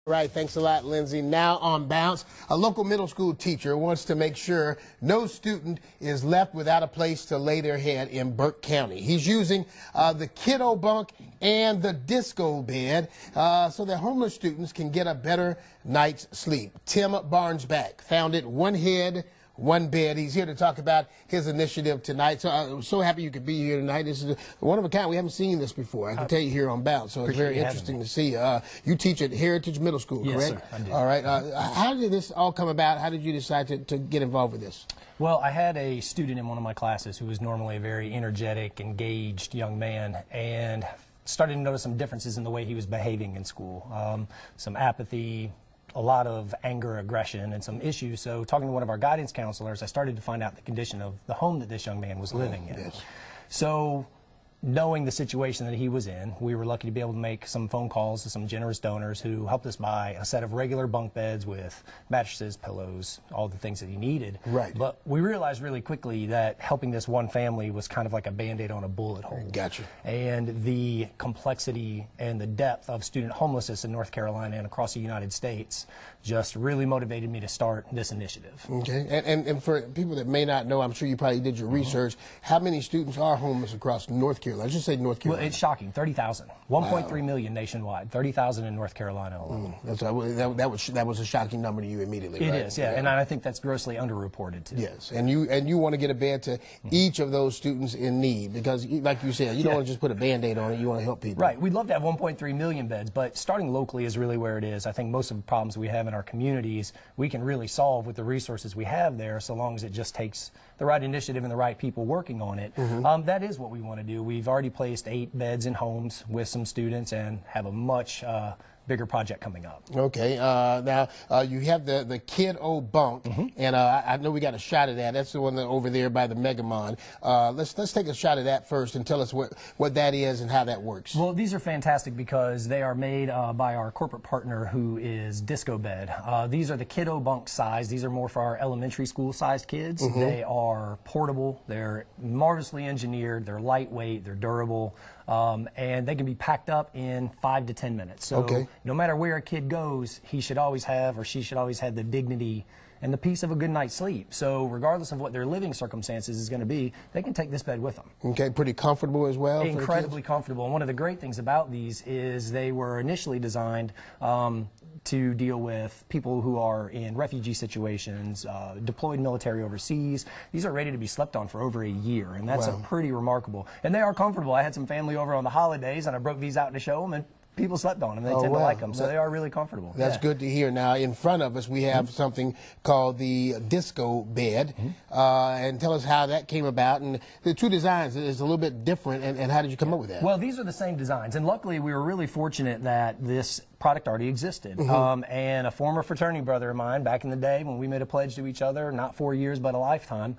Right, thanks a lot, Lindsay. Now on Bounce, a local middle school teacher wants to make sure no student is left without a place to lay their head in Burke County. He's using the Kido Bunk and the disco bed so that homeless students can get a better night's sleep. Tim Barnesback founded One Head, One Bed. He's here to talk about his initiative tonight. So I'm so happy you could be here tonight. This is one of a kind. We haven't seen this before. I can tell you here on Bounce. So it's very interesting to see. You teach at Heritage Middle School, correct? Yes, sir, I do. All right. How did this all come about? How did you decide to get involved with this? Well, I had a student in one of my classes who was normally a very energetic, engaged young man, and started to notice some differences in the way he was behaving in school. Some apathy, a lot of anger, aggression, and some issues. So talking to one of our guidance counselors, I started to find out the condition of the home that this young man was living in. Yes. So knowing the situation that he was in, we were lucky to be able to make some phone calls to some generous donors who helped us buy a set of regular bunk beds with mattresses, pillows, all the things that he needed. Right. But we realized really quickly that helping this one family was kind of like a Band-Aid on a bullet hole. Gotcha. And the complexity and the depth of student homelessness in North Carolina and across the United States just really motivated me to start this initiative. Okay. And for people that may not know, I'm sure you probably did your research, how many students are homeless across North Carolina? I should say North Carolina. Well, it's shocking. 30,000. 1.3 million nationwide. 30,000 in North Carolina alone. That was a shocking number to you immediately, It right? is, yeah. And I think that's grossly underreported, too. Yes. And you want to get a bed to each of those students in need because, like you said, you don't want to just put a Band-Aid on it. You want to help people. Right. We'd love to have 1.3 million beds, but starting locally is really where it is. I think most of the problems we have in our communities, we can really solve with the resources we have there, so long as it just takes the right initiative and the right people working on it. That is what we want to do. We've already placed 8 beds in homes with some students and have a much bigger project coming up. Okay. Now, you have the Kido Bunk, and I know we got a shot of that. That's the one that over there by the Megamon. Let's take a shot of that first and tell us what that is and how that works. Well, these are fantastic because they are made by our corporate partner who is Disco Bed. These are the Kido Bunk size. These are more for our elementary school sized kids. They are portable. They're marvelously engineered. They're lightweight. They're durable. And they can be packed up in 5 to 10 minutes. So no matter where a kid goes, he should always have or she should always have the dignity and the peace of a good night's sleep. So regardless of what their living circumstances is going to be, they can take this bed with them. Okay, pretty comfortable as well? Incredibly comfortable. And one of the great things about these is they were initially designed to deal with people who are in refugee situations, deployed military overseas. These are ready to be slept on for over a year, and that's pretty remarkable. And they are comfortable. I had some family over on the holidays, and I broke these out to show them, and people slept on them. They tend to like them, so they are really comfortable. That's good to hear. Now, in front of us, we have something called the disco bed. And tell us how that came about. And the two designs is a little bit different, and how did you come up with that? Well, these are the same designs, and luckily we were really fortunate that this product already existed. And a former fraternity brother of mine, back in the day when we made a pledge to each other, not 4 years but a lifetime,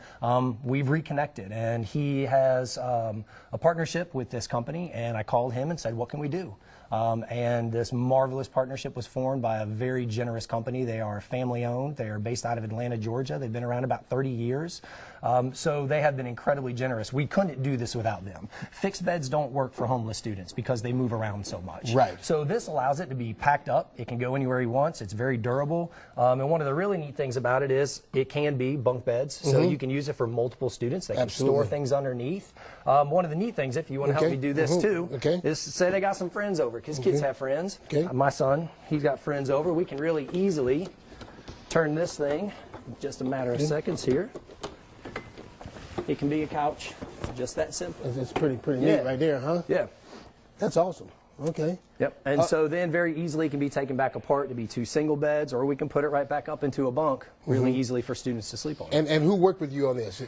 we've reconnected. And he has a partnership with this company, and I called him and said, what can we do? And this marvelous partnership was formed by a very generous company. They are family owned. They are based out of Atlanta, Georgia. They've been around about 30 years. So they have been incredibly generous. We couldn't do this without them. Fixed beds don't work for homeless students because they move around so much. Right. So this allows it to be packed up. It can go anywhere he wants. It's very durable. And one of the really neat things about it is it can be bunk beds. So you can use it for multiple students. They can store things underneath. One of the neat things, if you want to help me do this too, is say they got some friends over, because kids have friends. My son, he's got friends over. We can really easily turn this thing in just a matter of seconds here. It can be a couch, just that simple. It's pretty neat right there, huh? Yeah. That's awesome. Okay. Yep. And so then very easily it can be taken back apart to be 2 single beds, or we can put it right back up into a bunk really easily for students to sleep on. And who worked with you on this?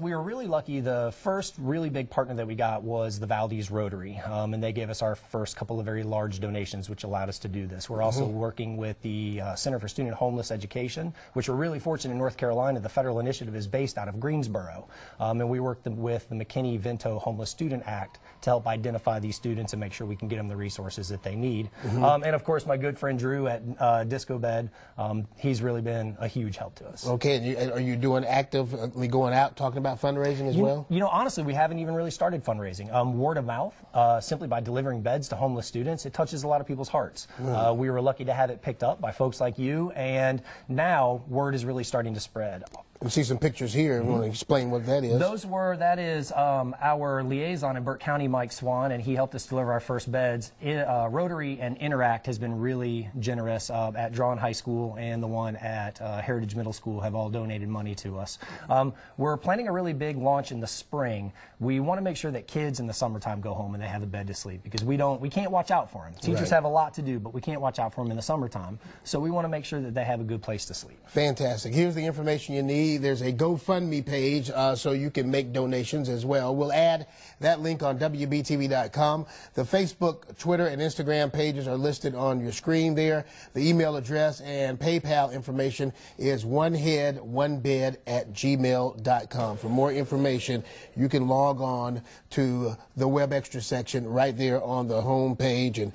We were really lucky. The first really big partner that we got was the Valdez Rotary, and they gave us our first couple of very large donations, which allowed us to do this. We're also working with the Center for Student Homeless Education, which we're really fortunate in North Carolina. The federal initiative is based out of Greensboro, and we worked with the McKinney-Vento Homeless Student Act to help identify these students and make sure we can get them the resources that they need. And of course, my good friend Drew at Disco Bed, he's really been a huge help to us. Okay, and are you doing actively be going out talking about fundraising as well? You know, honestly, we haven't even really started fundraising. Word of mouth, simply by delivering beds to homeless students, it touches a lot of people's hearts. We were lucky to have it picked up by folks like you, and now word is really starting to spread. We see some pictures here. You want to explain what that is? That is our liaison in Burke County, Mike Swan, and he helped us deliver our first beds. Rotary and Interact has been really generous at Drawn High School, and the one at Heritage Middle School have all donated money to us. We're planning a really big launch in the spring. We want to make sure that kids in the summertime go home and they have a bed to sleep, because we can't watch out for them. Teachers have a lot to do, but we can't watch out for them in the summertime. So we want to make sure that they have a good place to sleep. Fantastic. Here's the information you need. There's a GoFundMe page so you can make donations as well. We'll add that link on WBTV.com. The Facebook, Twitter, and Instagram pages are listed on your screen there. The email address and PayPal information is onehead1bed@gmail.com. For more information, you can log on to the Web Extra section right there on the home page. And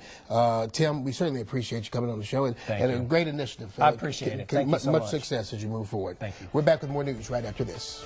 Tim, we certainly appreciate you coming on the show, and a great initiative. I appreciate it. Thank you so much. Much success as you move forward. Thank you. We're back with more news right after this.